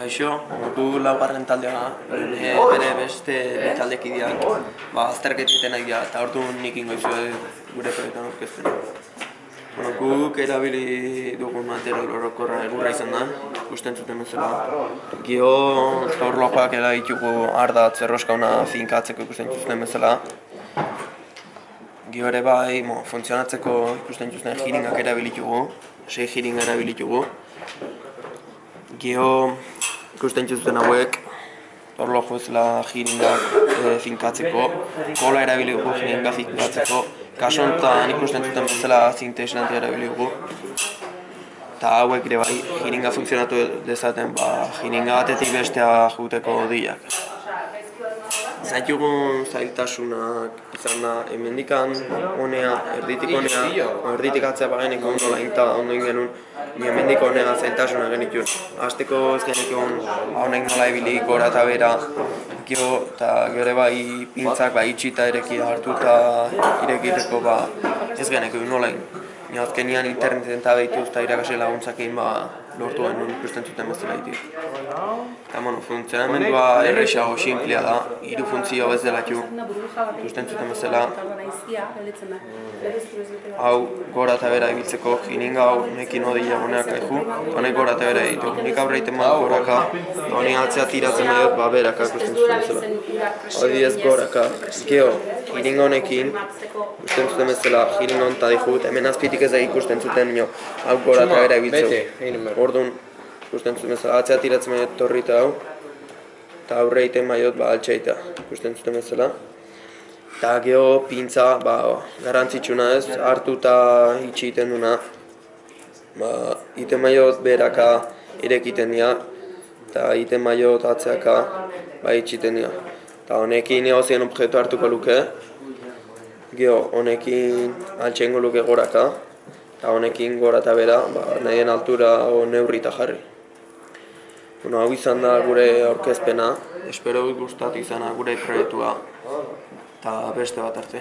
Kaixo, gu laugarren taldea, bere beste bi taldekideak azterketitenak dira, eta orduan nik ingo gure proiektuan aurkezpena. Guk erabili dugun material orokorra egurra izan da, ikusten zuten bezala. Gio orlojoak ditugu ardatz erroskauna finkatzeko ikusten zuten bezala. Gio ere bai, funtzionatzeko ikusten zuten jiringak erabilitugu, 6 jiringa erabilitugu. Gio ikusten zuten hauek, orlojo ezela jiringak finkatzeko, kola erabilitugu jiringa finkatzeko, kasu honetan ikusten zuten bezala zintexlantea erabilitugu. Eta hauek ere bai, jiringa funtzionatu dezaten, jiringa batetik bestea joateko dilak. Zaitugun zailtasunak izan da, hemendikan honea, erditik honea, erditik atzea bageneko ondo laginta ondo genuen, hemendik honea zailtasunak genituen. Hasteko ez genituen honek nola ebili gora eta bera, gero ere bai pintzak itxita erekia hartu eta irekiteko ez geneko nola egin. Azkenean interneten eta behituz eta irakasle laguntzakein lortu genuen ikusten zuten bezala ditik. Eta funtzionamendua errexago, simplea da, 3 funtzio bezalatiu ikusten zuten bezala. Hau gora eta bera ibiltzeko, jiringa hau nekin odila honeak aihu, honek gora eta bera ditu. Nik aurre egiten goraka, honi atzea tiratzen dut, beraka ikusten zuten bezala. Hori ez goraka, gero, jiringa honekin, ikusten zuten bezala, jiringa honeta dihut, hemen azpitik ez da ikusten zuten hau gora eta bera ibiltzeko. Orduan, ikusten zuten bezala, atzea tiratzen dut torrita hau, eta aurre egiten maiot altxaita, ikusten zuten bezala. Eta geho pintza garantzitsuna ez, hartu eta itxi egiten duna. Iten maiot beraka irekiten dira, eta iten maiot atzeaka itxi egiten dira. Eta honekin egozien objektu hartuko luke, geho honekin altxengo luke goraka, eta honekin gora eta bera, nahien altura neurri eta jarri. Hau izan da gure aurkezpena, espero gustatu izana gure proiektua, eta beste bat arte.